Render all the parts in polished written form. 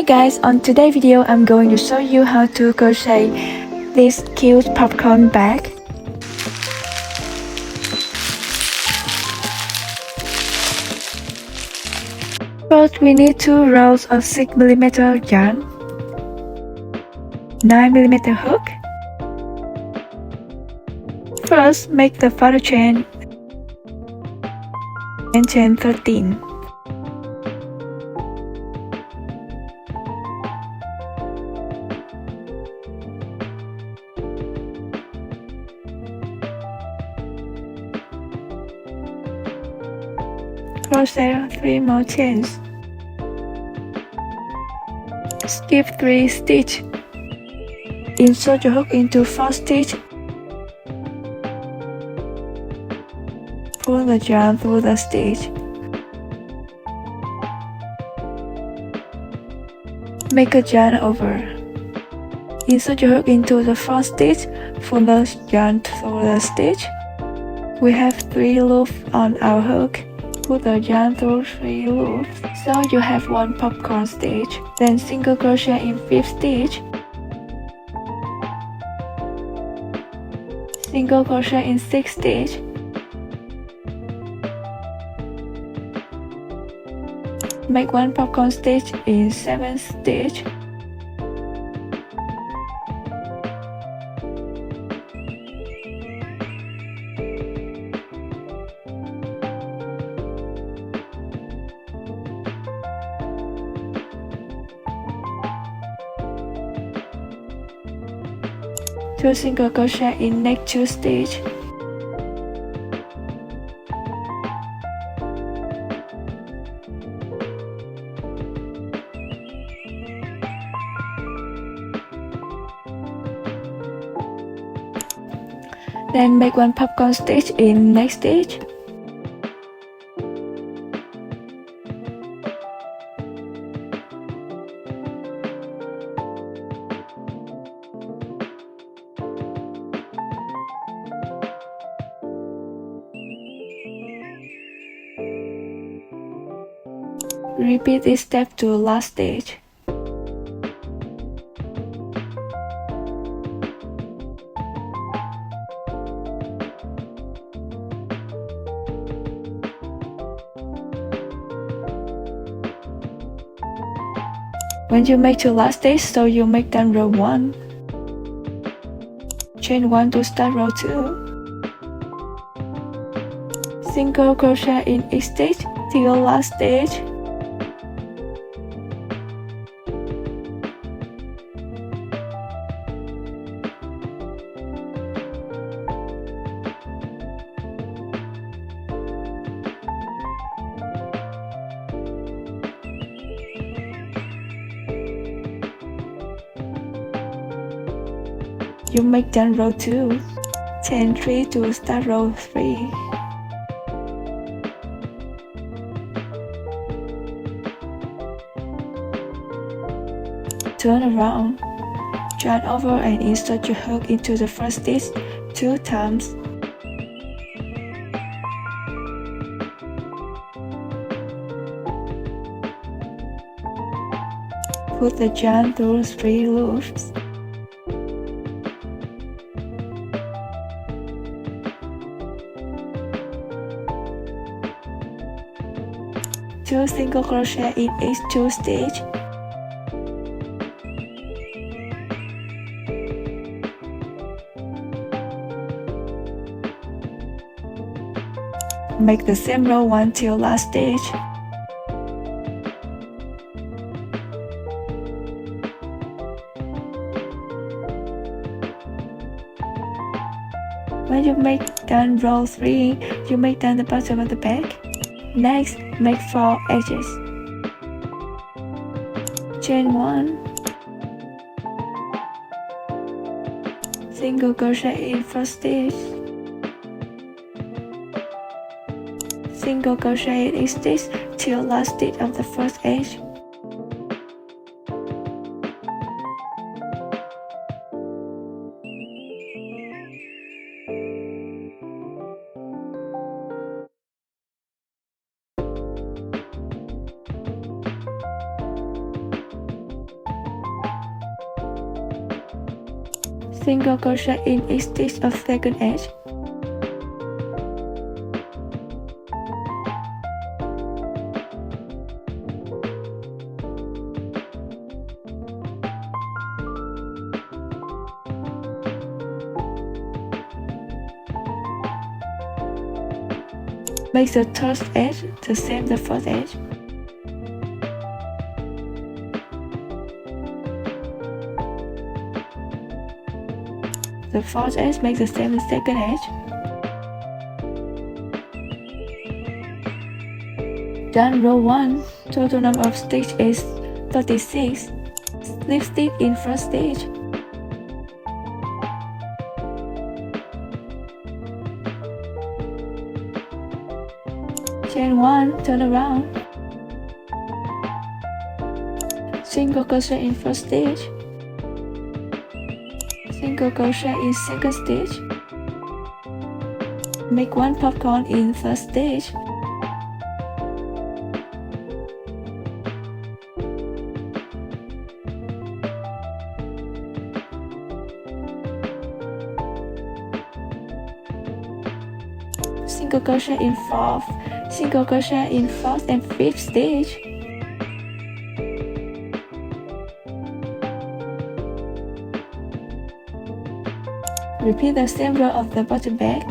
Hi guys, on today's video I'm going to show you how to crochet this cute popcorn bag. First we need 2 rolls of 6mm yarn, 9mm hook. First make the farrrrrr chain and chain 13. Crochet 3 more chains. Skip 3 stitches. Insert your hook into 4 stitches. Pull the yarn through the stitch. Make a yarn over. Insert your hook into the 4th stitch. Pull the yarn through the stitch. We have 3 loops on our hook. Put the yarn through 3 loops, so you have 1 popcorn stitch. Then single crochet in 5th stitch. Single crochet in 6th stitch. Make 1 popcorn stitch in 7th stitch. Two single crochet in next 2 stitch. Then make 1 popcorn stitch in next stitch. Repeat this step to last stitch. When you make to last stitch, so you make down row 1. Chain 1 to start row 2. Single crochet in each stitch till last stitch. You make down row 2, chain 3 to start row 3. Turn around, yarn over and insert your hook into the 1st stitch 2 times. Put the yarn through 3 loops. Two single crochet in each 2 stitch. Make the same row 1 till last stitch. When you make down row 3, you make down the bottom of the bag. Next, make 4 edges. Chain 1. Single crochet in 1st stitch. Single crochet in each stitch till last stitch of the 1st edge. Single crochet in each stitch of second edge. Make the third edge the same as the first edge. The fourth edge makes the same as the second edge. Done row 1. Total number of stitches is 36. Slip stitch in first stitch. Chain 1, turn around. Single crochet in first stitch. Single crochet in second stitch. Make 1 popcorn in first stitch. Single crochet in fourth. Single crochet in fourth and fifth stitch. Repeat the same row of the bottom back.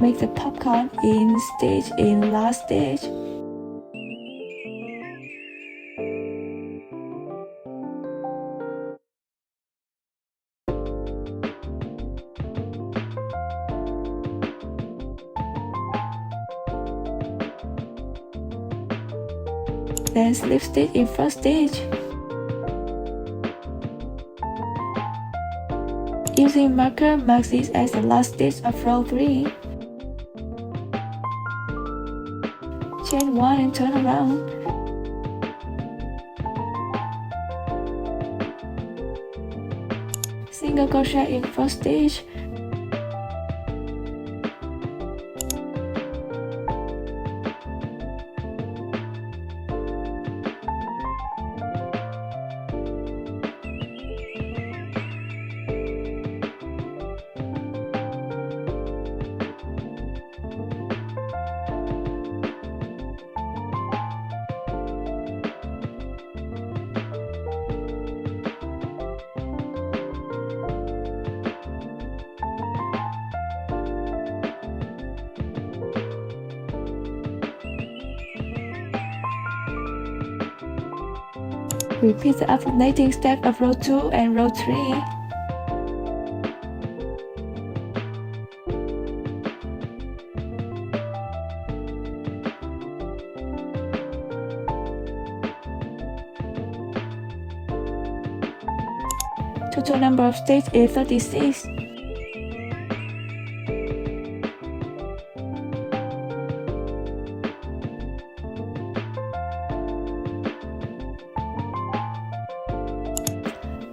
Make the popcorn in stitch in last stitch. Then slip stitch in first stitch. Using marker, mark this as the last stitch of row 3. Chain 1 and turn around. Single crochet in first stitch. Repeat the alternating step of row 2 and row 3. Total number of stitches is 36.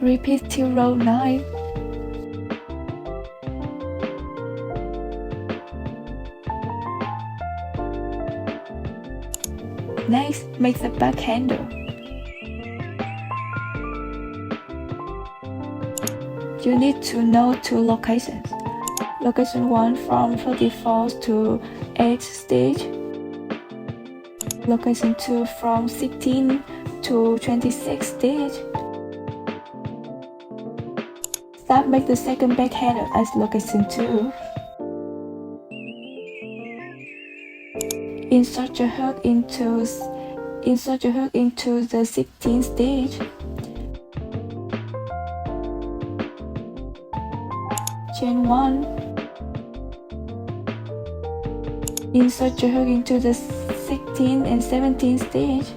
Repeat till row 9. Next, make the back handle. You need to know 2 locations. Location 1 from 34th to 8th stitch. Location 2 from 16 to 26th stitch. Start make the second back handle as location 2. Insert your hook into the 16th stitch. Chain 1. Insert your hook into the 16th and 17th stitch.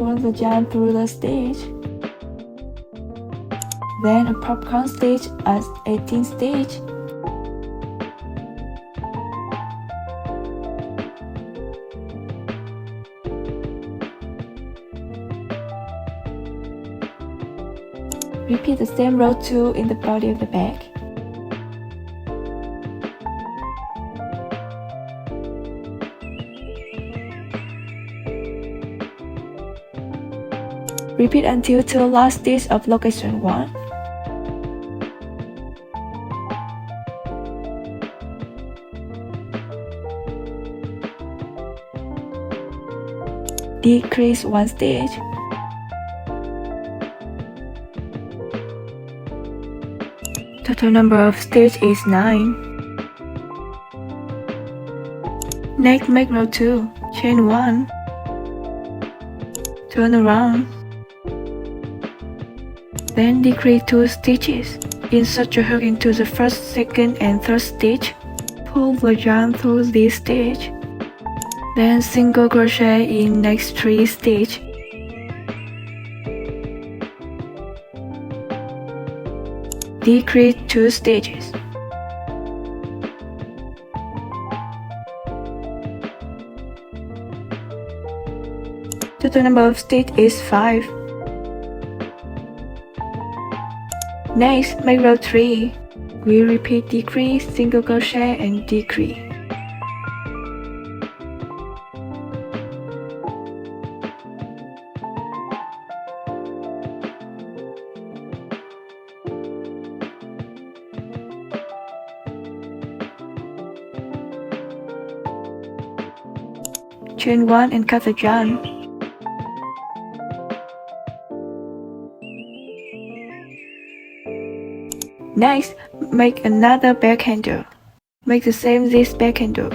pull the yarn through the stitch. Then a popcorn stitch at 18th stitch. Repeat the same row 2 in the body of the bag. Repeat until to the last stitch of location 1. Decrease 1 stitch. Total number of stitches is 9. Next, make row 2, chain 1, turn around, then decrease 2 stitches. Insert your hook into the first, second, and third stitch. Pull the yarn through this stitch. Then single crochet in next 3 stitches. Decrease 2 stitches. Total number of stitches is 5. Next, make row 3. We repeat decrease, single crochet, and decrease. Chain 1 and cut the yarn. Next, make another back handle. Make the same this back handle.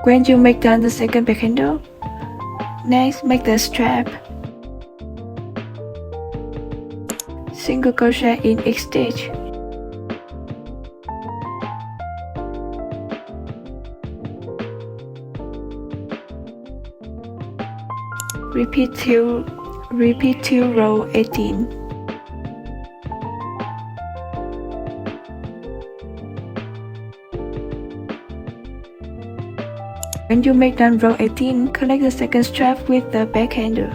When you make done the second back handle, next make the strap. Single crochet in each stitch. Repeat till row 18. When you make done row 18, connect the second strap with the back handle.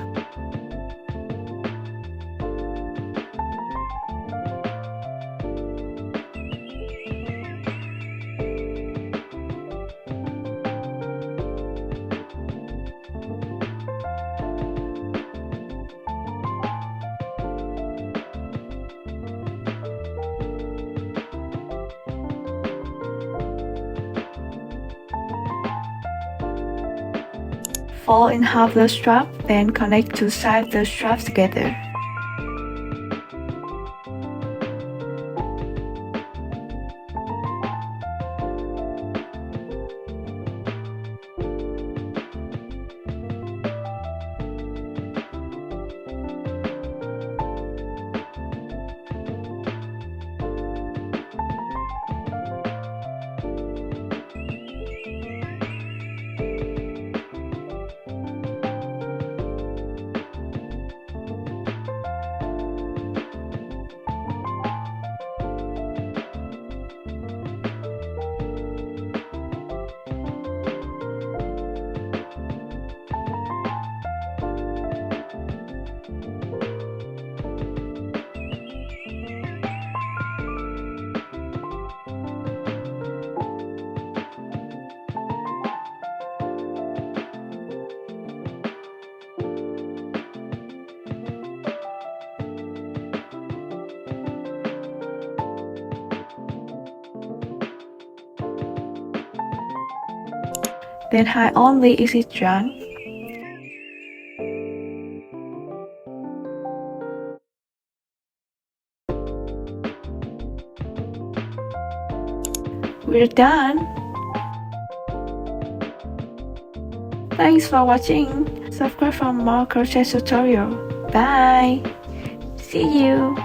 Fold in half the strap, then connect two sides of the straps together. Then hide only exit yarn. We're done. Thanks for watching. Subscribe for more crochet tutorial. Bye. See you.